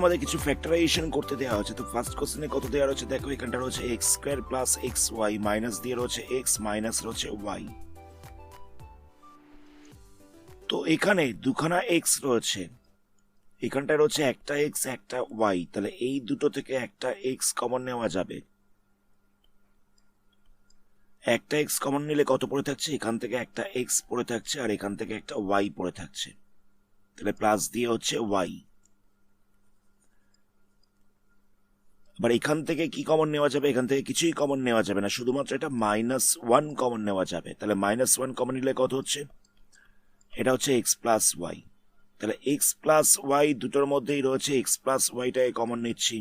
আমাদের কিছু ফ্যাক্টরাইজেশন করতে দেওয়া হচ্ছে। তো ফার্স্ট কোশ্চেনে কত দেওয়া রয়েছে দেখো, এখানটা রয়েছে x square plus x y minus দিয়ে রয়েছে এক্স মাইনাস রয়েছে ওয়াই। তো এখানে দুখানা এক্স রয়েছে, এখানটা রয়েছে একটা এক্স একটা ওয়াই, তাহলে এই দুটো থেকে একটা এক্স কমন নেওয়া যাবে। একটা এক্স কমন নিলে কত পড়ে থাকছে, এখান থেকে একটা এক্স পড়ে থাকছে আর এখান থেকে একটা ওয়াই পড়ে থাকছে, তাহলে প্লাস দিয়ে হচ্ছে ওয়াই। আবার এখান থেকে কি কমন নেওয়া যাবে, এখান থেকে কিছুই কমন নেওয়া যাবে না, শুধুমাত্র এটা মাইনাস ওয়ান কমন নেওয়া যাবে। তাহলে মাইনাস ওয়ান কমন নিলে কত হচ্ছে, এটা হচ্ছে এক্স প্লাস ওয়াই। তাহলে এক্স প্লাস ওয়াই দুটোর মধ্যেই রয়েছে, এক্স প্লাস ওয়াইটাকে কমন নিচ্ছি,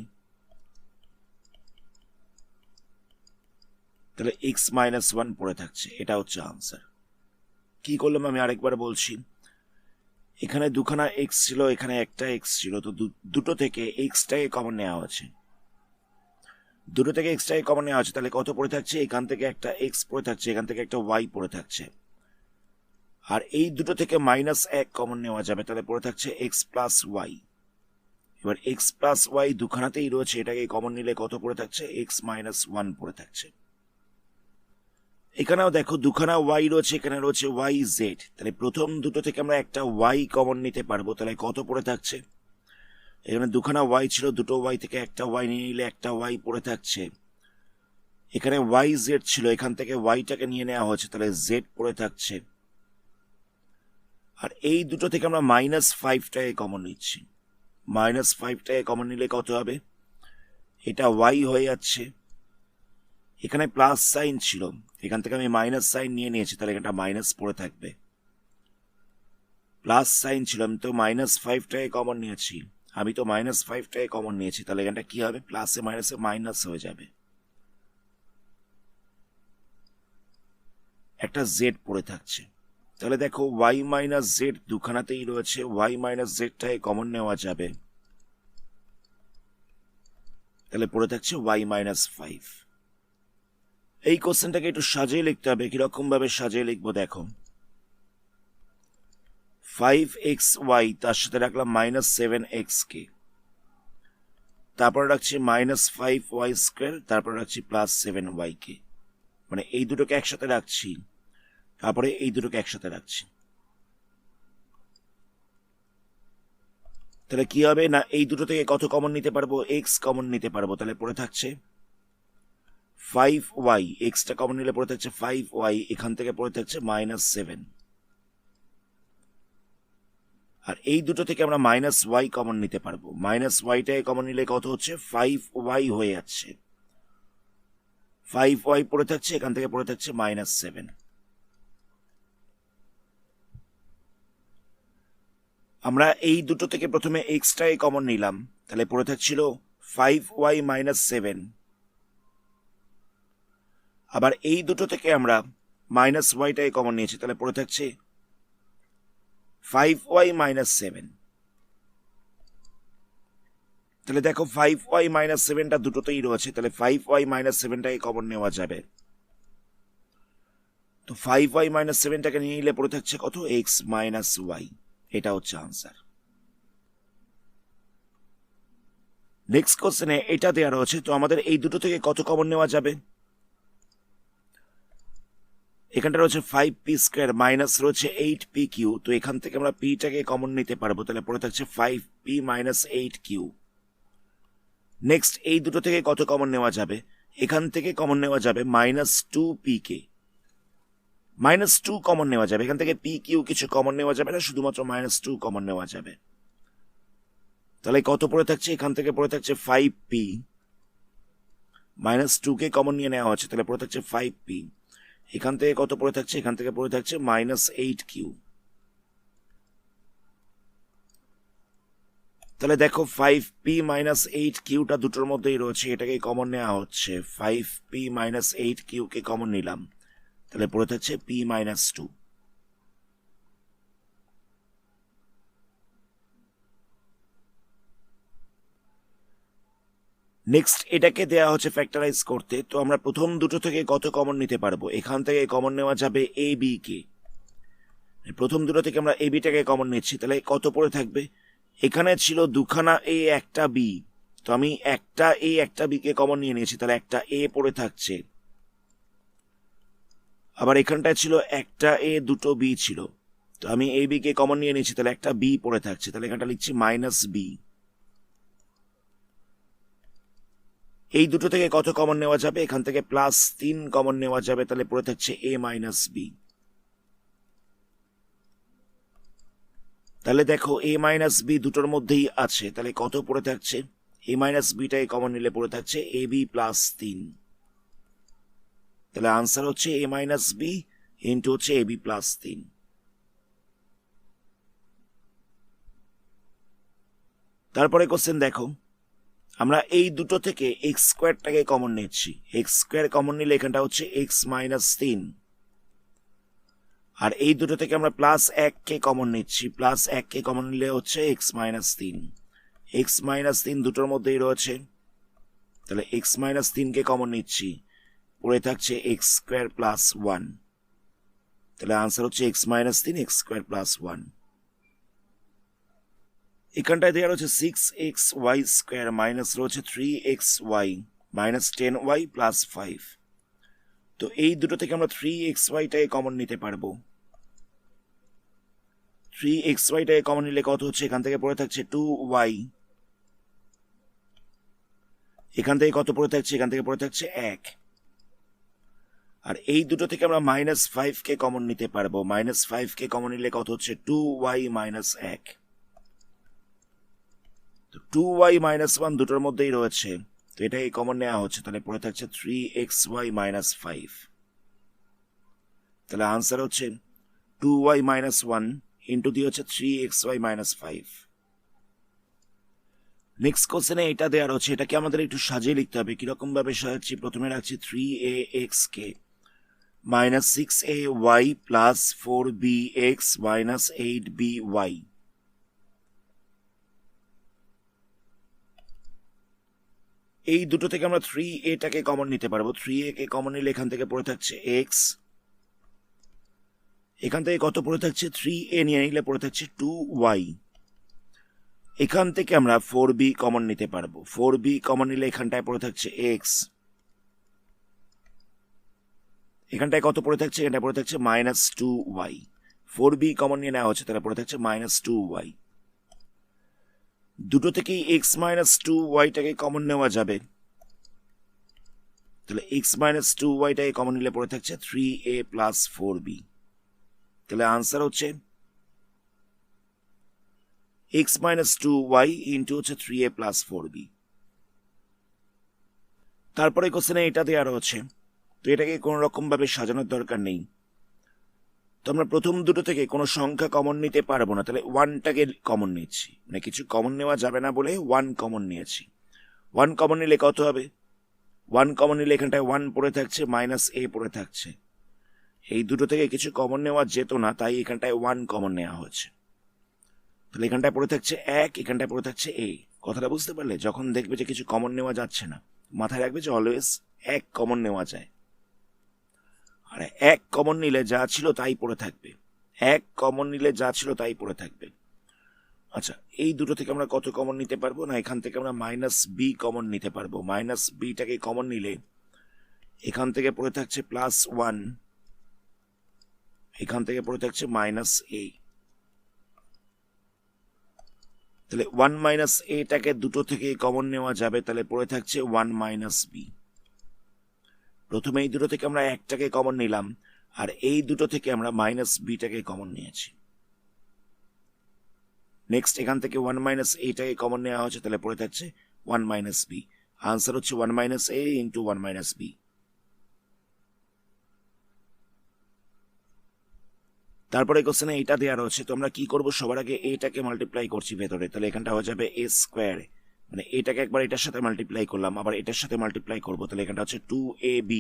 তাহলে এক্স মাইনাস ওয়ান পড়ে থাকছে, এটা হচ্ছে আনসার। কি করলাম আমি আরেকবার বলছি, এখানে দুখানা এক্স ছিল, এখানে একটা এক্স ছিল, তো দুটো থেকে এক্সটাকে কমন নেওয়া হয়েছে, দুটো থেকে এক্সটাকে কমন নেওয়া হচ্ছে, তাহলে কত পড়ে থাকছে, এখান থেকে একটা এক্স পড়ে থাকছে, এখান থেকে একটা ওয়াই পড়ে থাকছে, আর এই দুটো থেকে মাইনাস এক কমন নেওয়া যাবে, তাহলে পড়ে থাকছে এক্স প্লাস ওয়াই। এবার এক্স প্লাস ওয়াই দুখানাতেই রয়েছে, এটাকে কমন নিলে কত পড়ে থাকছে, এক্স মাইনাস ওয়ান পড়ে থাকছে। এখানেও দেখো দুখানা ওয়াই রয়েছে, এখানে রয়েছে ওয়াই জেড, তাহলে প্রথম দুটো থেকে আমরা একটা ওয়াই কমন নিতে পারবো, তাহলে কত পড়ে থাকছে, এখানে দুখানা ওয়াই ছিল, দুটো ওয়াই থেকে একটা ওয়াই নিয়ে নিলে একটা ওয়াই পড়ে থাকছে, এখানে ওয়াই জেড ছিল, এখান থেকে ওয়াইটাকে নিয়ে নেওয়া হয়েছে, তাহলে জেড পড়ে থাকছে, আর এই দুটো থেকে আমরা মাইনাস ফাইভটাকে কমন নিচ্ছি, মাইনাস ফাইভটাকে কমন নিলে কত হবে, এটা ওয়াই হয়ে যাচ্ছে, এখানে প্লাস সাইন ছিল, এখান থেকে আমি মাইনাস সাইন নিয়ে নিয়েছি, তাহলে এটা মাইনাস পড়ে থাকবে, প্লাস সাইন ছিল, আমি তো মাইনাস ফাইভটাকে কমন নিয়েছি, তাহলে এখানটা কি হবে, প্লাসে মাইনাসে মাইনাস হয়ে যাবে, একটা জেড পড়ে থাকছে। তাহলে দেখো ওয়াই মাইনাস জেড দুখানাতেই রয়েছে, ওয়াই মাইনাস জেডটাকে কমন নেওয়া যাবে, তাহলে পড়ে থাকছে ওয়াই মাইনাস ফাইভ। এই কোশ্চেনটাকে একটু সাজিয়ে লিখতে হবে, কিরকম ভাবে সাজিয়ে লিখবো দেখো, 5xy তার সাথে রাখলাম মাইনাস 7x কে, তারপর রাখছি মাইনাস 5y স্কোয়ার, তারপর রাখছি প্লাস 7y কে, মানে এই দুটোকে একসাথে রাখছি, তারপরে এই দুটোকে একসাথে রাখছি, তাহলে কি হবে না, এই দুটো থেকে কত কমন নিতে পারবো, x কমন নিতে পারবো, তাহলে পড়ে থাকছে 5y, এক্সটা কমন নিলে পড়ে থাকছে 5y, এখান থেকে পড়ে থাকছে মাইনাস 7, আর এই দুটো থেকে আমরা মাইনাস ওয়াই কমন নিতে পারবো, মাইনাস ওয়াইটাকে কমন নিলে কত হচ্ছে 5y হয়ে যাচ্ছে, 5y পড়ে থাকছে, এখান থেকে পড়ে থাকছে মাইনাস 7। আমরা এই দুটো থেকে প্রথমে এক্সটাকে কমন নিলাম, তাহলে পড়ে থাকছিল 5y মাইনাস 7, আবার এই দুটো থেকে আমরা মাইনাস ওয়াইটাকে কমন নিয়েছি, তাহলে পড়ে থাকছে 5y মাইনাস 7। তাহলে দেখো 5y মাইনাস 7টা দুটোতেই রয়েছে, তাহলে 5y মাইনাস 7টাকে কমন নেওয়া যাবে, তো 5y মাইনাস 7টাকে নিয়ে নিলে পড়ে থাকছে কত, x মাইনাস ওয়াই, এটা হচ্ছে আনসার। নেক্সট কোশ্চেনে এটা দেওয়া রয়েছে, তো আমাদের এই দুটো থেকে কত কমন নেওয়া যাবে, এখানটা রয়েছে 5p স্কোয়ার মাইনাস রয়েছে 8p কিউ, তো এখান থেকে আমরা পিটাকে কমন নিতে পারবো, তাহলে পড়ে থাকছে 5p মাইনাস 8q। নেক্সট এই দুটো থেকে কত কমন নেওয়া যাবে, এখান থেকে কমন নেওয়া যাবে মাইনাস 2p কে, মাইনাস 2 কমন নেওয়া যাবে, এখান থেকে p কিউ কিছু কমন নেওয়া যাবে না, শুধুমাত্র মাইনাস 2 কমন নেওয়া যাবে, তাহলে কত পড়ে থাকছে, এখান থেকে পড়ে থাকছে 5p, মাইনাস 2 কে কমন নিয়ে নেওয়া হচ্ছে, তাহলে পড়ে থাকছে 5p, এখান থেকে কত পড়ে থাকছে, এখান থেকে পড়ে থাকছে মাইনাস 8q। তাহলে দেখো 5p মাইনাস 8qটা দুটোর মধ্যেই রয়েছে, এটাকে কমন নেওয়া হচ্ছে, 5p মাইনাস 8q কে কমন নিলাম, তাহলে পড়ে থাকছে p মাইনাস 2। নেক্সট এটাকে দেওয়া হচ্ছে ফ্যাক্টরাইজ করতে, তো আমরা প্রথম দুটো থেকে কত কমন নিতে পারবো, এখান থেকে কমন নেওয়া যাবে এ বি কে, প্রথম দুটো থেকে আমরা এ বিটাকে কমন নিচ্ছি, তাহলে কত পড়ে থাকবে, এখানে ছিল দুখানা এ একটা বি, তো আমি একটা এ একটা বি কে কমন নিয়ে নিয়েছি, তাহলে একটা এ পড়ে থাকছে। আবার এখানটায় ছিল একটা এ দুটো বি ছিল, তো আমি এ বি কে কমন নিয়ে নিয়েছি, তাহলে একটা বি পড়ে থাকছে, তাহলে এখানটা লিখছি মাইনাস বি। এই দুটো থেকে কত কমন নেওয়া যাবে? এখান থেকে +3 কমন নেওয়া যাবে, তাহলে পড়ে থাকছে এ মাইনাস বি। তাহলে দেখো এ মাইনাস বি দুটোর মধ্যেই আছে, তাহলে কত পড়ে থাকছে? এ মাইনাস বিটাই কমন নিলে পড়ে থাকছে এ বি +3। তাহলে আনসার হচ্ছে এ মাইনাস বি ইন্টু হচ্ছে এ বি +3। তারপরে কোশ্চেন দেখো, আমরা এই দুটো থেকে এক্স স্কোয়ারটাকে কমন নিচ্ছি। এক্স স্কোয়ার কমন নিলে এখানটা হচ্ছে x-3, আর এই দুটো থেকে আমরা +1 কমন নিচ্ছি। +1 কমন নিলে হচ্ছে x-3। x-3 দুটোর মধ্যেই রয়েছে, তাহলে x-3 কমন নিচ্ছি, পড়ে থাকছে x² + 1। তাহলে আনসার হচ্ছে x-3 x² + 1। এখানটায় দেওয়া রয়েছে 6xy² মাইনাস রয়েছে 3xy মাইনাস 10y + 5। তো এই দুটো থেকে আমরা 3xyটাকে কমন নিতে পারবো। 3xyটাকে কমন নিলে কত হচ্ছে? এখান থেকে পড়ে থাকছে 2y, এখান থেকে কত পড়ে থাকছে? এখান থেকে পড়ে থাকছে 1। আর এই দুটো থেকে আমরা -5 কমন নিতে পারবো। -5 কমন নিলে কত হচ্ছে? 2y - 1। 2y - 1 দুটোর মধ্যেই রয়েছে, তো এটাই কমন নেওয়া হচ্ছে, তাহলে পড়ে থাকছে 3xy - 5। তাহলে আনসার হচ্ছে 2y - 1 ইন্টু দিয়ে হচ্ছে 3xy - 5। নেক্সট কোশ্চেনে এটা দেওয়া রয়েছে, এটাকে আমাদের একটু সাজিয়ে লিখতে হবে। কিরকম ভাবে সাজাচ্ছি? প্রথমে রাখছি 3ax কে -6ay + 4bx - 8by। এই দুটো থেকে আমরা 3aটাকে কমন নিতে পারবো। 3a কে কমন নিলে এখান থেকে পড়ে থাকছে x, এখান থেকে কত পড়ে থাকছে? 3a নিয়ে নিলে পড়ে থাকছে 2y। এখান থেকে আমরা 4b কমন নিতে পারবো। 4b কমন নিলে এখানটায় পড়ে থাকছে x, এখানটায় কত পড়ে থাকছে? এখানটায় পড়ে থাকছে -2y। 4b কমন নিয়ে নেওয়া হচ্ছে, তাহলে পড়ে থাকছে -2y। দুটো থেকেই x - 2yটাকে কমন নেওয়া যাবে, তাহলে x - 2yটাকে কমন নিলে পড়ে থাকছে 3a + 4b। তাহলে আনসার হচ্ছে x - 2y ইন্টু হচ্ছে 3a + 4b। তারপরে কোশ্চেনে এটা দেওয়া রয়েছে, তো এটাকে কোনো রকম ভাবে সাজানোর দরকার নেই। তো আমরা প্রথম দুটো থেকে কোনো সংখ্যা কমন নিতে পারবো না, তাহলে 1টাকে কমন নিচ্ছি। মানে কিছু কমন নেওয়া যাবে না বলে 1 কমন নিয়েছি। 1 কমন নিলে কত হবে? 1 কমন নিলে এখানটায় 1 পড়ে থাকছে, -a পড়ে থাকছে। এই দুটো থেকে কিছু কমন নেওয়া যেত না, তাই এখানটায় 1 কমন নেওয়া হচ্ছে। তাহলে এখানটায় পড়ে থাকছে 1, এখানটায় পড়ে থাকছে a। কথাটা বুঝতে পারলে? যখন দেখবে যে কিছু কমন নেওয়া যাচ্ছে না, মাথায় রাখবে যে অলওয়েজ 1 কমন নেওয়া যায়। আর 1 কমন নিলে যা ছিল তাই পড়ে থাকবে। 1 কমন নিলে যা ছিল তাই পড়ে থাকবে। আচ্ছা, এই দুটো থেকে আমরা কত কমন নিতে পারবো? না, এখান থেকে আমরা -b কমন নিতে পারবো। -bটাকে কমন নিলে এখান থেকে পড়ে থাকছে +1, এখান থেকে পড়ে থাকছে -a। তাহলে 1 - aটাকে দুটো থেকে কমন নেওয়া যাবে, তাহলে পড়ে থাকছে 1 - b। প্রথমে এই দুটো থেকে আমরা একটাকে কমন নিলাম, আর এই দুটো থেকে আমরা -bটাকে কমন নিয়েছি। নেক্সট এখান থেকে 1 - aটাকে কমন নেওয়া হচ্ছে, তাহলে পড়ে থাকছে 1 - b। আনসার হচ্ছে 1 - a ইন্টু 1 - b। তারপরে কোশ্চেনে এটা দেওয়া রয়েছে, তো আমরা কি করবো? সবার আগে এটাকে মাল্টিপ্লাই করছি ভেতরে, তাহলে এখানটা হয়ে যাবে a²। মানে এটাকে একবার এটার সাথে মাল্টিপ্লাই করলাম, আবার এটার সাথে মাল্টিপ্লাই করবো, তাহলে এখানটা হচ্ছে 2ab।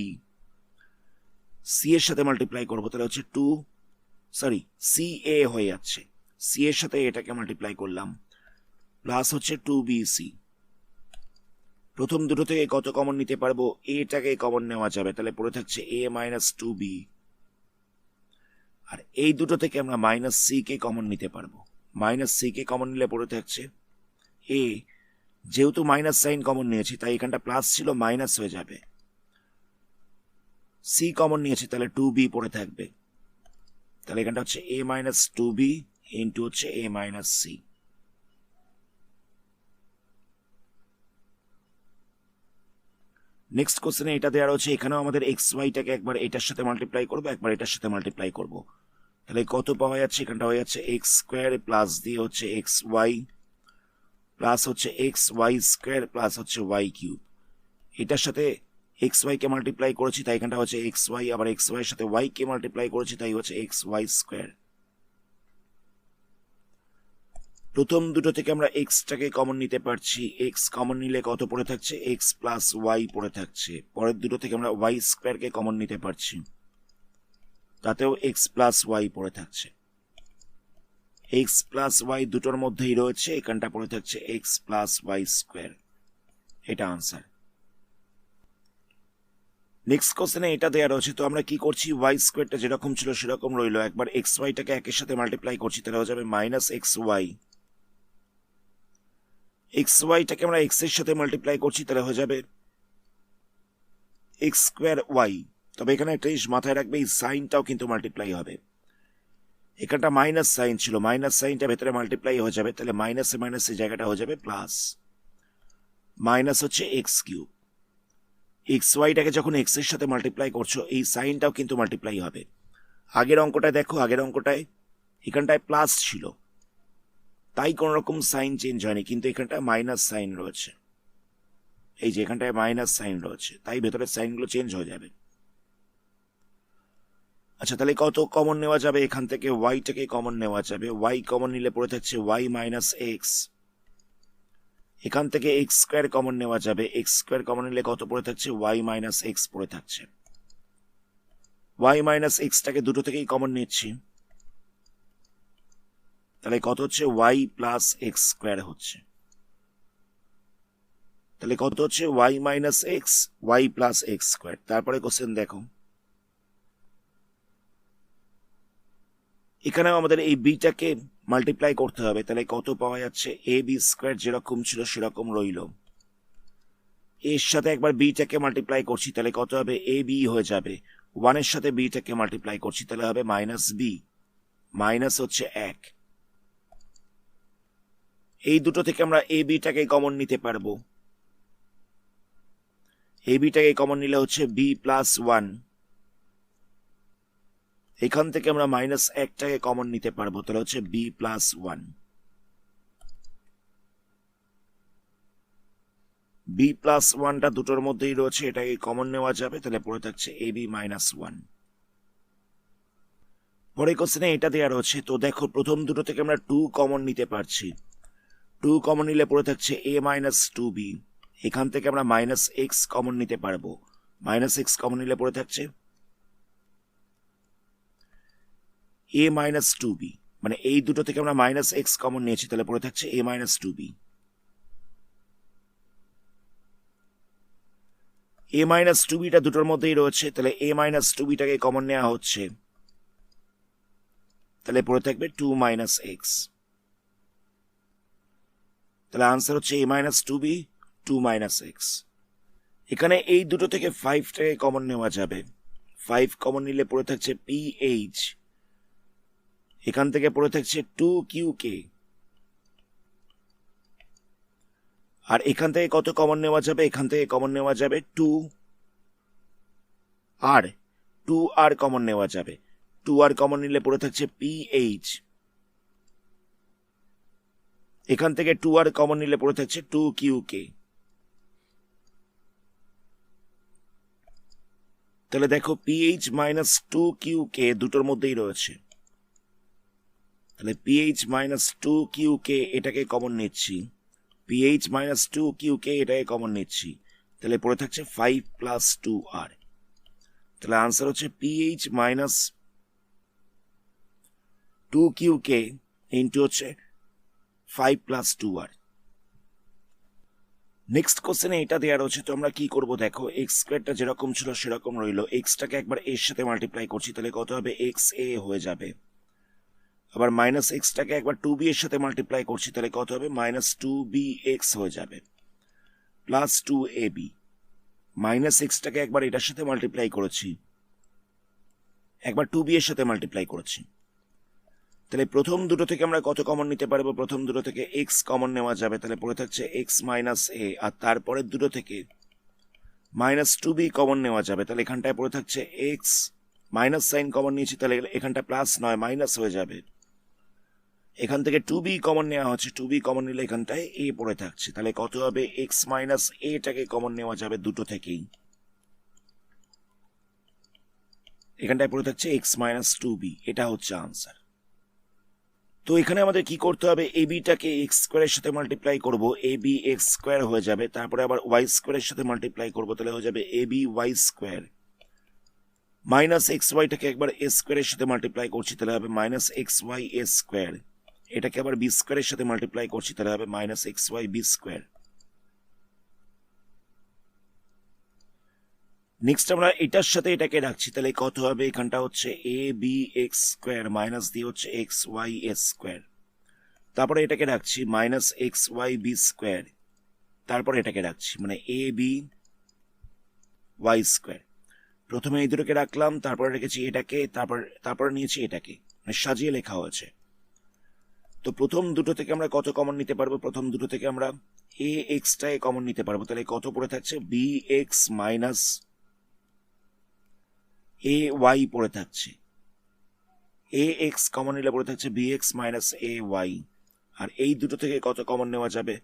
সি এর সাথে মাল্টিপ্লাই করবো, তাহলে হচ্ছে সি এ হয়ে যাচ্ছে। সি এর সাথে এটাকে মাল্টিপ্লাই করলাম, প্লাস হচ্ছে 2bc। প্রথম দুটো থেকে কত কমন নিতে পারবো? এটাকে কমন নেওয়া যাবে, তাহলে পড়ে থাকছে a - 2b। আর এই দুটো থেকে আমরা -c কে কমন নিতে পারবো। মাইনাস সি কে কমন নিলে পড়ে থাকছে এ, যেহেতু মাইনাস সাইন কমন নিয়েছি তাই এখানটা প্লাস ছিল মাইনাস হয়ে যাবে, সি কমন নিয়েছি তাহলে 2b পড়ে থাকবে, তাহলে এখানটা হচ্ছে a মাইনাস 2b ইন্টু হচ্ছে a মাইনাস সি। নেক্সট কোশ্চেনে এটা দেওয়া রয়েছে, এখানেও আমাদের এক্স ওয়াইটাকে একবার এটার সাথে মাল্টিপ্লাই করবো, একবার এটার সাথে মাল্টিপ্লাই করবো, তাহলে কত পাওয়া যাচ্ছে, এখানটা হয়ে যাচ্ছে এক্স স্কোয়ার প্লাস দিয়ে হচ্ছে এক্স ওয়াই প্লাস হচ্ছে এক্স ওয়াই স্কোয়ার প্লাস হচ্ছে ওয়াই কিউব। এটার সাথে এক্স ওয়াই কে মাল্টিপ্লাই করেছি তাই এখানটা হচ্ছে এক্স ওয়াই, আবার এক্স ওয়াই এর সাথে ওয়াই কে মাল্টিপ্লাই করেছি তাই হচ্ছে এক্স ওয়াই স্কোয়ার। প্রথম দুটো থেকে আমরা এক্সটাকে কমন নিতে পারছি, এক্স কমন নিলে কত পড়ে থাকছে, এক্স প্লাস ওয়াই পড়ে থাকছে। পরের দুটো থেকে আমরা ওয়াই স্কোয়ারকে কমন নিতে পারছি, তাতেও এক্স প্লাস ওয়াই পড়ে থাকছে। এক্স প্লাস ওয়াই দুটোর মধ্যেই রয়েছে, এখানটা পড়ে থাকছে এক্স প্লাস ওয়াই স্কোয়ার, এটা আনসার। নেক্সট কোশ্চেনে এটা দেওয়া রয়েছে, তো আমরা কি করছি, ওয়াই স্কোয়ারটা যেরকম ছিল সেরকম রইলো, একবার এক্স ওয়াইটাকে একের সাথে মাল্টিপ্লাই করছি তাহলে হয়ে যাবে মাইনাস এক্স ওয়াই, এক্স ওয়াইটাকে আমরা এক্স এর সাথে মাল্টিপ্লাই করছি তাহলে হয়ে যাবে এক্স স্কোয়ার ওয়াই। তবে এখানে একটা জিনিস মাথায় রাখবে, এই সাইনটাও কিন্তু মাল্টিপ্লাই হবে, এখানটা মাইনাস সাইন ছিল, মাইনাস সাইনটা ভেতরে মাল্টিপ্লাই হয়ে যাবে, তাহলে মাইনাসে মাইনাসে জায়গাটা হয়ে যাবে প্লাস, মাইনাস হচ্ছে এক্স কিউব। এক্স ওয়াইটাকে যখন এক্স এর সাথে মাল্টিপ্লাই করছো এই সাইনটাও কিন্তু মাল্টিপ্লাই হবে। আগের অঙ্কটায় দেখো, আগের অঙ্কটায় এখানটায় প্লাস ছিল তাই কোন রকম সাইন চেঞ্জ হয়নি, কিন্তু এখানটায় মাইনাস সাইন রয়েছে, এই যে এখানটায় মাইনাস সাইন রয়েছে তাই ভেতরের সাইনগুলো চেঞ্জ হয়ে যাবে। আচ্ছা, তাহলে কত কমন নেওয়া যাবে, এখান থেকে ওয়াইটাকে কমন নেওয়া যাবে, ওয়াই কমন নিলে পড়ে থাকছে ওয়াই মাইনাস এক্স, এখান থেকে এক্স স্কোয়ার কমন নেওয়া যাবে, এক্স স্কোয়ার কমন নিলে কত পড়ে থাকছে, ওয়াই মাইনাস এক্স পড়ে থাকছে। ওয়াই মাইনাস এক্সটাকে দুটো থেকেই কমন নিচ্ছি, তাহলে কত হচ্ছে, ওয়াই প্লাস এক্স স্কোয়ার হচ্ছে, তাহলে কত হচ্ছে y minus x y plus x square. তারপরে কোশ্চেন দেখো, এখানেও আমাদের এই বিটাকে মাল্টিপ্লাই করতে হবে, তাহলে কত পাওয়া যাচ্ছে, এ বি স্কোয়ার যেরকম ছিল সেরকম রইল, এর সাথে একবার বিটাকে মাল্টিপ্লাই করছি তাহলে কত হবে, এ বি হয়ে যাবে, ওয়ানের সাথে বিটাকে মাল্টিপ্লাই করছি তাহলে হবে মাইনাস বি, মাইনাস হচ্ছে 1। এই দুটো থেকে আমরা এ বিটাকে কমন নিতে পারবো, এ বিটাকে কমন নিলে হচ্ছে বি প্লাস 1, এখান থেকে আমরা মাইনাস 1টাকে কমন নিতে পারবো তাহলে হচ্ছে বি প্লাস 1, বি প্লাস 1টা দুটোর মধ্যেই রয়েছে, এটাকে কমন নেওয়া যাবে, তাহলে পড়ে থাকছে এ বি মাইনাস 1। পরে কোশ্চেনে এটা দেওয়া রয়েছে, তো দেখো প্রথম দুটো থেকে আমরা 2 কমন নিতে পারছি, 2 কমন নিলে পড়ে থাকছে এ মাইনাস 2b, এখান থেকে আমরা মাইনাস এক্স কমন নিতে পারবো, মাইনাস এক্স কমন নিলে পড়ে থাকছে এ মাইনাস 2b, মানে এই দুটো থেকে আমরা মাইনাস এক্স কমন নিয়েছি তাহলে পড়ে থাকছে এ মাইনাস 2b। এ মাইনাস 2bটা দুটোর মধ্যেই রয়েছে, তাহলে এ মাইনাস 2bটাকে কমন নেওয়া হচ্ছে, তাহলে পড়ে থাকবে 2 মাইনাস এক্স, তাহলে আনসার হচ্ছে A minus 2b 2 minus x. এখানে এই দুটো থেকে 5টাকে কমন নেওয়া যাবে, 5 কমন নিলে পড়ে থাকছে পি এইচ, এখান থেকে পড়ে থাকছে 2qk, আর এখান থেকে কত কমন নেওয়া যাবে, এখান থেকে কমন নেওয়া যাবে 2r কমন নেওয়া যাবে, 2r কমন নিলে পড়ে থাকছে ph, এখান থেকে 2r কমন নিলে পড়ে থাকছে 2qk, তাহলে দেখো ph মাইনাস 2qk দুটোর মধ্যেই রয়েছে, তাহলে ph মাইনাস 2qk এটাকে কমন নিচ্ছি, ph মাইনাস 2qk এটাকে কমন নিচ্ছি, তাহলে পড়ে থাকছে 5 প্লাস 2r, তাহলে আনসার হচ্ছে ph মাইনাস 2qk ইন্টু হচ্ছে 5 প্লাস 2r। নেক্সট কোশ্চেনে এটা দেওয়া রয়েছে, তো আমরা কি করব, দেখো এক্স স্কোয়ারটা যেরকম ছিল সেরকম রইলো, এক্সটাকে একবার এর সাথে মাল্টিপ্লাই করছি তাহলে কত হবে, এক্স এ হয়ে যাবে, আবার মাইনাস এক্সটাকে একবার 2b এর সাথে মাল্টিপ্লাই করছি, তাহলে কত হবে? মাইনাস 2bx হয়ে যাবে, প্লাস 2ab। মাইনাস এক্সটাকে একবার এটার সাথে মাল্টিপ্লাই করেছি, একবার 2b এর সাথে মাল্টিপ্লাই করেছি। তাহলে প্রথম দুটো থেকে আমরা কত কমন নিতে পারবো? প্রথম দুটো থেকে x কমন নেওয়া যাবে, তাহলে পড়ে থাকছে x মাইনাস a। আর তারপরের দুটো থেকে মাইনাস 2b কমন নেওয়া যাবে, তাহলে এখানটায় পড়ে থাকছে x। মাইনাস সাইন কমন নিয়েছি, তাহলে এখানটা প্লাস নয় মাইনাস হয়ে যাবে। এখান থেকে 2b কমন নেওয়া হচ্ছে, 2b কমন নিলে এখানটায় a পড়ে থাকছে, তাহলে কত হবে? x মাইনাস aটাকে কমন নেওয়া যাবে দুটো থেকেই, এখানটায় পড়ে থাকছে x মাইনাস 2b। এটা হচ্ছে আনসার। তো এখানে আমাদের কি করতে হবে? এবিটাকে এক্স স্কোয়ারের সাথে মাল্টিপ্লাই করব, এবি এক্স স্কোয়ার হয়ে যাবে, তারপরে আবার ওয়াই স্কোয়ারের সাথে মাল্টিপ্লাই করবো, তাহলে হয়ে যাবে AB Y square. Minus X ওয়াইটাকে একবার এ স্কোয়ারের সাথে মাল্টিপ্লাই করছি, তাহলে হবে minus x Y A square. এটাকে আবার বি স্কোয়ারের সাথে মাল্টিপ্লাই করছি, তাহলে হবে minus x Y B square. Next আমরা এটার সাথে এটাকে রাখছি, তাহলে কত হবে? এখানটা হচ্ছে a b x square minus দিয়ে হচ্ছে এক্স ওয়াই এস স্কোয়ার। তারপরে এটাকে রাখছি minus x Y B square, তারপরে এটাকে রাখছি মানে এ বি ওয়াই স্কোয়ার। প্রথমে এই দুটোকে রাখলাম, তারপরে রেখেছি এটাকে, তারপরে নিয়েছি এটাকে, মানে সাজিয়ে লেখা হয়েছে। তো প্রথম দুটো থেকে আমরা কত কমন নিতে পারবো? প্রথম দুটো থেকে আমরা এ এক্সটাকে কমন নিতে পারবো, তাহলে কত পড়ে থাকছে? B X minus A Y পড়ে থাকছে। এ এক্স কমন নিলে পড়ে থাকছে B X minus A Y. আর এই দুটো থেকে কত কমন নেওয়া যাবে?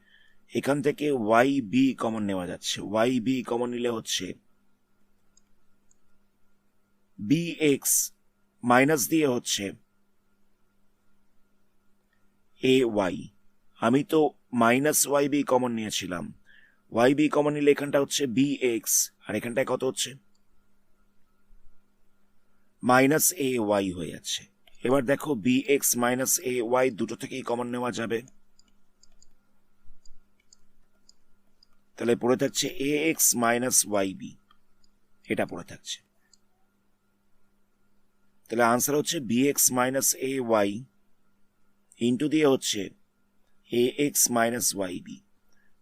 এখান থেকে ওয়াই বি কমন নেওয়া যাচ্ছে, ওয়াই বি কমন নিলে হচ্ছে বি এক্স মাইনাস দিয়ে হচ্ছে এ ওয়াই। আমি তো মাইনাস ওয়াই বি কমন নিয়েছিলাম, ওয়াই বি কমন নিলে এখানটা হচ্ছে বি এক্স, আর এখানটায় কত হচ্ছে? মাইনাস এ ওয়াই হয়ে যাচ্ছে। এবার দেখো B X minus A Y দুটো থেকেই কমন নেওয়া যাবে, তাহলে পড়ে থাকছে A X minus Y B, এটা পড়ে থাকছে। তাহলে আনসার হচ্ছে B X minus A Y into দিয়ে হচ্ছে A X minus Y B,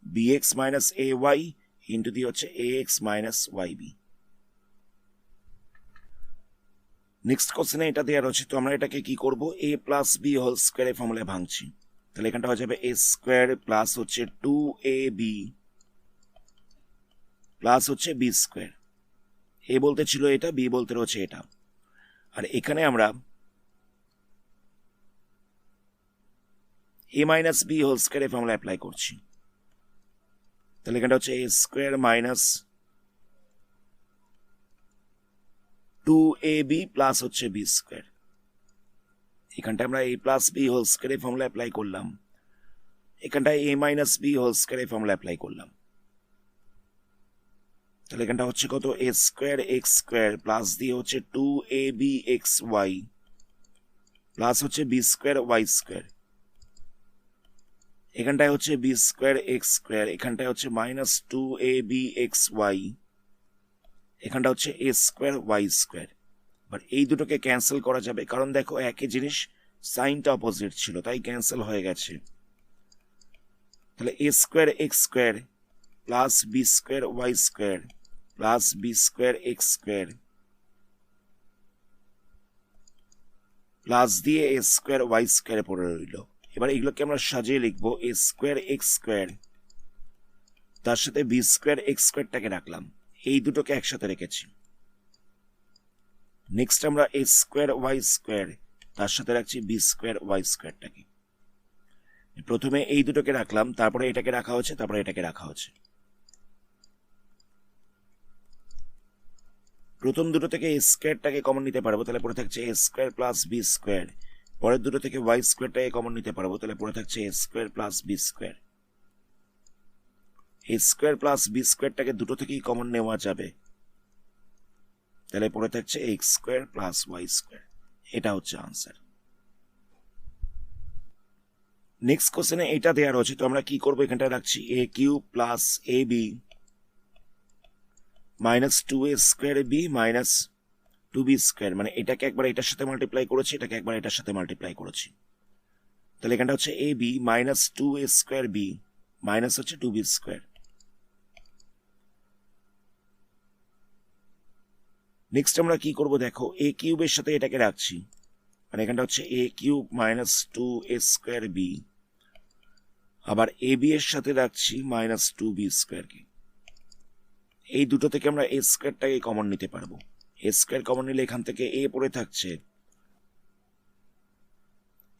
B X minus A Y into দিয়ে হচ্ছে A X minus Y B. Next কোশ্চেনে এটা দেওয়া রয়েছে, তো আমরা এটাকে কি করব? এ প্লাস বি হোল স্কোয়ারের ফর্মুলায় ভাঙছি, তাহলে এখানটা হয়ে যাবে এ স্কোয়ার প্লাস হচ্ছে 2ab প্লাস হচ্ছে বি স্কোয়ার। এ বলতে ছিল এটা, বি বলতে রয়েছে এটা। আর এখানে আমরা এ মাইনাস বি হোল স্কোয়ারের ফর্মুলা অ্যাপ্লাই করছি, তাহলে এখানটা হচ্ছে এ স্কোয়ার মাইনাস 2ab প্লাস হচ্ছে বি স্কোয়ার। এখানটা আমরা এ প্লাস বি হোল স্কোয়ারের ফর্মুলা অ্যাপ্লাই করলাম, এখানটা এ মাইনাস বি হোল স্কোয়ারের ফর্মুলা অ্যাপ্লাই করলাম, তাহলে এখানটা হচ্ছে কত? এ স্কোয়ার এক্স স্কোয়ার প্লাস দিয়ে হচ্ছে 2ab এক্স ওয়াই প্লাস হচ্ছে বি স্কোয়ার ওয়াই স্কোয়ার। এখানটায় হচ্ছে বি স্কোয়ার এক্স স্কোয়ার, এখানটায় হচ্ছে মাইনাস 2ab এক্স ওয়াই, এখানটা হচ্ছে এ স্কোয়ার ওয়াই স্কোয়ার। বাট এই দুটোকে ক্যান্সেল করা যাবে, কারণ দেখো একই জিনিস, সাইনটা অপোজিট ছিল, তাই ক্যান্সেল হয়ে গেছে। তাহলে A square X square plus B square Y square plus B square X square plus দিয়ে এ স্কোয়ার ওয়াই স্কোয়ার পড়ে রইল। এবার এগুলোকে আমরা সাজিয়ে লিখবো, এ স্কোয়ার এক্স স্কোয়ার তার সাথে বি স্কোয়ার এক্স স্কোয়ারটাকে রাখলাম, এই দুটোকে একসাথে রেখেছি। নেক্সট আমরা এ স্কোয়ার ওয়াই স্কোয়ার তার সাথে রাখছি বি স্কোয়ার ওয়াই স্কোয়ারটাকে। প্রথমে এই দুটোকে রাখলাম, তারপরে এটাকে রাখা হচ্ছে, তারপরে এটাকে রাখা হচ্ছে। প্রথম দুটো থেকে এ স্কোয়ারটাকে কমন নিতে পারবো, তাহলে পড়ে থাকছে a square plus B square. পরের দুটো থেকে ওয়াই স্কোয়ারটাকে কমন নিতে পারবো, তাহলে পড়ে থাকছে a square plus B square. A square plus b স্কোয়ারটাকে দুটো থেকেই কমন নেওয়া যাবে, তাহলে পড়ে থাকছে x square plus y square. এটা হচ্ছে আনসার। নেক্সট কোশ্চেনে এটা দেওয়া রয়েছে, তো আমরা কি করবো? এখানটা রাখছি A cube plus A B minus 2a square B minus 2b² মানে এটাকে একবার এটার সাথে মাল্টিপ্লাই করেছি, এটাকে একবার এটার সাথে মাল্টিপ্লাই করেছি। তাহলে এখানটা হচ্ছে ab minus 2a² b minus হচ্ছে 2b²। নেক্সট আমরা কি করব দেখো, a কিউবের সাথে এটাকে রাখছি, মানে এখানটা হচ্ছে a cube minus 2a² b, আবার ab এর সাথে রাখছি মাইনাস 2b² কে। এই দুটো থেকে আমরা a²টাকে কমন নিতে পারবো। a² কমন নিলে এখান থেকে a পড়ে থাকছে,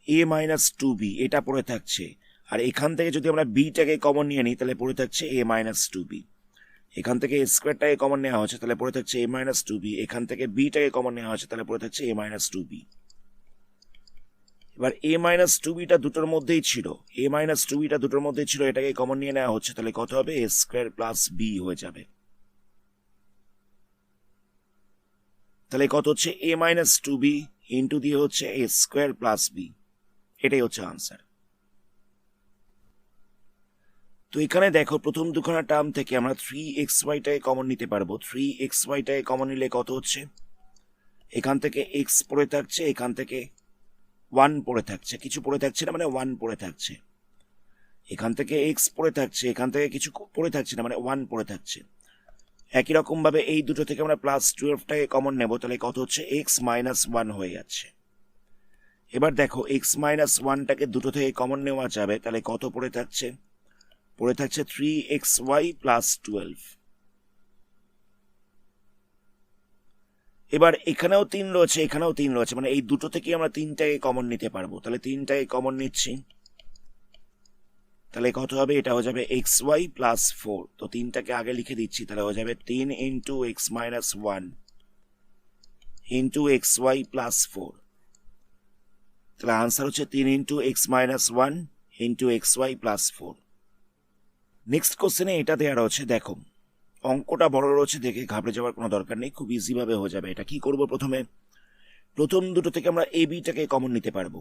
a মাইনাস 2b এটা পড়ে থাকছে, আর এখান থেকে যদি আমরা bটাকে কমন নিয়ে নিই তাহলে পড়ে থাকছে a মাইনাস 2b। এখান থেকে a²টাকে কমন নেওয়া হচ্ছে তাহলে পড়ে থাকছে a মাইনাস 2b, এখান থেকে bটাকে কমন নেওয়া হচ্ছে তাহলে পড়ে থাকছে a মাইনাস 2b। এবার a মাইনাস 2bটা দুটোর মধ্যেই ছিল, a মাইনাস 2bটা দুটোর মধ্যেই ছিল, এটাকে কমন নিয়ে নেওয়া হচ্ছে তাহলে কত হবে, a² প্লাস b হয়ে যাবে। তাহলে কত হচ্ছে a মাইনাস 2b ইন্টু দিয়ে হচ্ছে a² প্লাস b, এটাই হচ্ছে আনসার। তো এখানে দেখো প্রথম দুখানা টার্ম থেকে আমরা 3xyটাকে কমন নিতে পারবো। 3xyটাকে কমন নিলে কত হচ্ছে, এখান থেকে x পড়ে থাকছে, এখান থেকে 1 পড়ে থাকছে, কিছু পড়ে থাকছে না মানে 1 পড়ে থাকছে, এখান থেকে x পড়ে থাকছে, এখান থেকে কিছু পড়ে থাকছে না মানে 1 পড়ে থাকছে। একই রকম ভাবে এই দুটো থেকে আমরা প্লাস 12টাকে কমন নেব, তাহলে কত হচ্ছে x মাইনাস 1 হয়ে যাচ্ছে। এবার দেখো x মাইনাস 1টাকে দুটো থেকে কমন নেওয়া যাবে, তাহলে কত পড়ে থাকছে, পড়ে থাকছে 3xy প্লাস 12। এবার এখানেও 3 রয়েছে, এখানেও 3 রয়েছে, মানে এই দুটো থেকে আমরা 3টাকে কমন নিতে পারবো। তাহলে 3টাকে কমন নিচ্ছি, তাহলে কত হবে, এটা হয়ে যাবে xy প্লাস 4। তো 3টাকে আগে লিখে দিচ্ছি, তাহলে হয়ে যাবে 3 into x minus 1 into xy plus 4। তাহলে আনসার হচ্ছে 3 into x minus 1 into xy plus 4। Next কোশ্চেনে এটা দেওয়া রয়েছে, দেখো অঙ্কটা বড় রয়েছে, দেখে ঘাবড়ে যাওয়ার কোনো দরকার নেই, খুব ইজি ভাবে হয়ে যাবে। এটা কি করব, প্রথম দুটো থেকে আমরা এবি-টাকে কমন নিতে পারবো।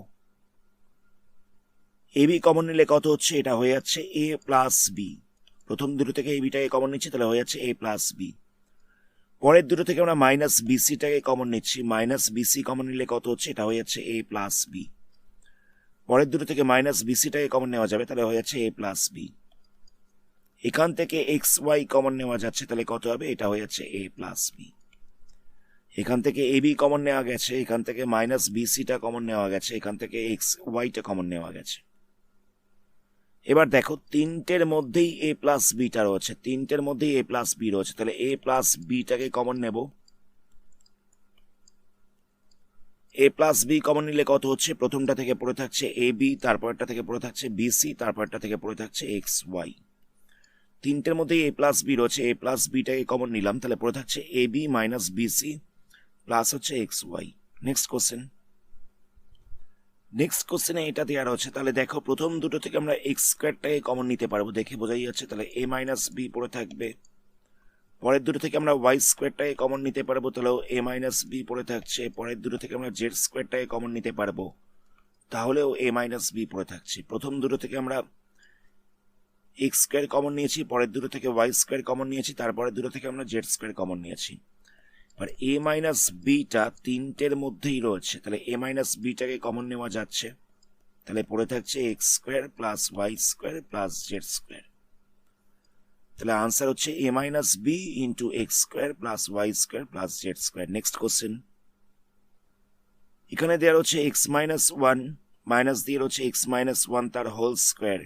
এবি কমন নিলে কত হচ্ছে, এটা হয়ে যাচ্ছে এ প্লাস বি। প্রথম দুটো থেকে এবি-টাকে কমন নিচ্ছি, তাহলে হয়ে যাচ্ছে এ প্লাস বি। পরের দুটো থেকে আমরা মাইনাস বিসি-টাকে কমন নিচ্ছি, মাইনাস বিসি কমন নিলে কত হচ্ছে, এটা হয়ে যাচ্ছে এ প্লাস বি। পরের দুটো থেকে মাইনাস বিসি-টাকে কমন নেওয়া যাবে, তাহলে হয়ে যাচ্ছে এ প্লাস বি। এখান থেকে এক্স ওয়াই কমন নেওয়া যাচ্ছে, তাহলে কত হবে, এটা হয়ে যাচ্ছে এ প্লাস বি। এখান থেকে এবি কমন নেওয়া গেছে, এখান থেকে মাইনাস বিসিটা কমন নেওয়া গেছে, এখান থেকে এক্স ওয়াইটা কমন নেওয়া গেছে। এবার দেখো তিনটের মধ্যেই এ প্লাস বিটা রয়েছে, তিনটের মধ্যেই এ প্লাস বি রয়েছে, তাহলে এ প্লাস বিটাকে কমন নেব। এ প্লাস বি কমন নিলে কত হচ্ছে, প্রথমটা থেকে পড়ে থাকছে এ বি, তারপরটা থেকে পড়ে থাকছে বিসি, তারপরটা থেকে পড়ে থাকছে এক্স ওয়াই। তিনটের মধ্যেই এ প্লাস বি রয়েছে, এ প্লাস বিটাকে কমন নিলাম, তাহলে পড়ে থাকছে এ বি মাইনাস বিসি প্লাস হচ্ছে এক্স ওয়াই। নেক্সট কোশ্চেনে এটা দেওয়া রয়েছে, তাহলে দেখো প্রথম দুটো থেকে আমরা x²টাকে কমন নিতে পারবো, দেখে বোঝাই যাচ্ছে। তাহলে a মাইনাস বি পড়ে থাকবে। পরের দুটো থেকে আমরা y² কমন নিতে পারবো, তাহলেও a মাইনাস বি পড়ে থাকছে। পরের দুটো থেকে আমরা z² কমন নিতে পারবো, তাহলেও a মাইনাস বি পড়ে থাকছে। প্রথম দুটো থেকে আমরা x² কমন নিয়েছি, পরের দুটো থেকে y² কমন নিয়েছি, তারপরের দুটো থেকে আমরা z² কমন নিয়েছি। আর এ মাইনাস বিটা তিনটের মধ্যেই রয়েছে, তাহলে এ মাইনাস বিটাকে কমন নেওয়া যাচ্ছে, তাহলে পড়ে থাকছে x² plus y² plus z²। তাহলে আনসার হচ্ছে A minus B into x² plus y² plus z²। Next question, এখানে দেওয়া রয়েছে এক্স মাইনাস 1 মাইনাস দিয়ে রয়েছে এক্স মাইনাস 1 তার হোল স্কোয়ার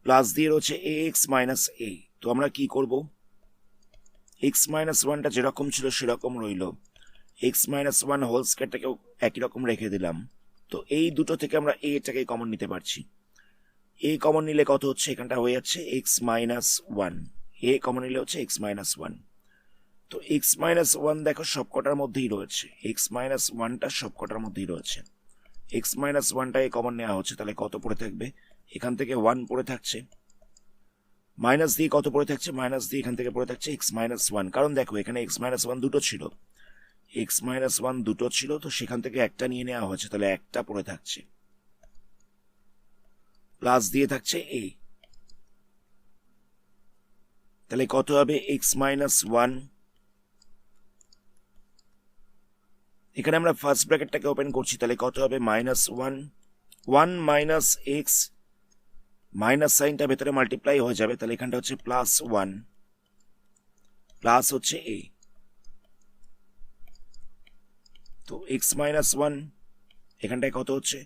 প্লাস দিয়ে রয়েছে এ এক্স মাইনাস এ। তো আমরা কি করব, এক্স মাইনাস 1টা যেরকম ছিল সেরকম রইল, এক্স মাইনাস 1 হোল স্কোয়ারটাকেও একই রকম রেখে দিলাম। তো এই দুটো থেকে আমরা এটাকে কমন নিতে পারছি। এ কমন নিলে কত হচ্ছে, এখানটা হয়ে যাচ্ছে এক্স মাইনাস 1, এ কমন নিলে হচ্ছে এক্স মাইনাস 1। তো এক্স মাইনাস 1 দেখো সবকটার মধ্যেই রয়েছে, এক্স মাইনাস 1টা সবকটার মধ্যেই রয়েছে। এক্স মাইনাস 1টাকে কমন নেওয়া হচ্ছে, তাহলে কত পড়ে থাকবে, এখান থেকে 1 পড়ে থাকছে, মাইনাস দিয়ে কত পড়ে থাকছে, মাইনাস দিয়ে এখান থেকে পড়ে থাকছে এক্স মাইনাস 1। কারণ দেখো এখানে এক্স মাইনাস 1 দুটো ছিল, এক্স মাইনাস 1 দুটো ছিল, তো সেখান থেকে একটা নিয়ে নেওয়া হয়েছে, তাহলে একটা পড়ে থাকছে, প্লাস দিয়ে থাকছে এ। তাহলে কত হবে, এক্স মাইনাস 1 এখানে আমরা ফার্স্ট ব্র্যাকেটটাকে ওপেন করছি, তাহলে কত হবে -1 1 মাইনাস এক্স, মাইনাস সাইনটা ভেতরে মাল্টিপ্লাই হয়ে যাবে, তাহলে এখানটা হচ্ছে +1 প্লাস হচ্ছে a, তো এক্স মাইনাস 1 এখানটায় কত হচ্ছে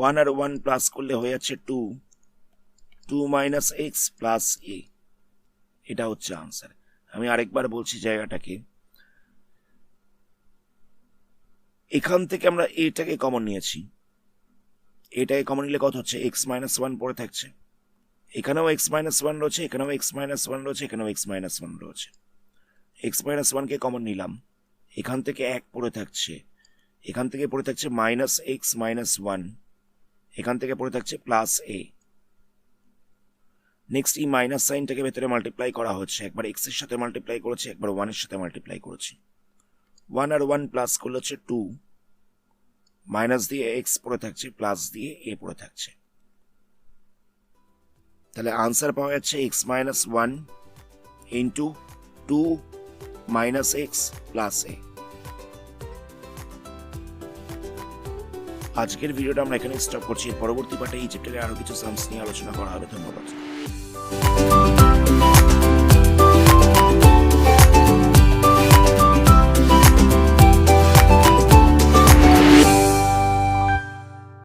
1 আর 1 প্লাস করলে হয়ে যাচ্ছে 2 2 মাইনাস এক্স প্লাস a, এটা হচ্ছে আনসার। আমি আরেকবার বলছি জায়গাটাকে, এখান থেকে আমরা এটাকে কমন নিয়েছি, এটাকে কমন নিলে কত হচ্ছে এক্স মাইনাস 1 পড়ে থাকছে, এখানেও এক্স মাইনাস 1 রয়েছে, এখানেও এক্স মাইনাস 1 রয়েছে, এখানেও এক্স মাইনাস 1 রয়েছে। এক্স মাইনাস 1 কে কমন নিলাম, এখান থেকে 1 পড়ে থাকছে, এখান থেকে পড়ে থাকছে মাইনাস এক্স মাইনাস 1, এখান থেকে পড়ে থাকছে প্লাস a। নেক্সট এই মাইনাস সাইনটাকে ভেতরে মাল্টিপ্লাই করা হচ্ছে, একবার এক্স এর সাথে মাল্টিপ্লাই করেছি, একবার 1 এর সাথে মাল্টিপ্লাই করেছি, 1 আর 1 প্লাস করলে হচ্ছে 2, মাইনাস দিয়ে এক্স পড়ে থাকছে, প্লাস দিয়ে a পড়ে থাকছে, তাহলে আনসার পাওয়া যাচ্ছে x minus 1 into 2 minus x plus a। আজকের ভিডিওটা আমরা এখানে স্টপ করছি, পরবর্তী পার্টে এই চ্যাপ্টারে আরো কিছু সামস নিয়ে আলোচনা করা হবে। ধন্যবাদ।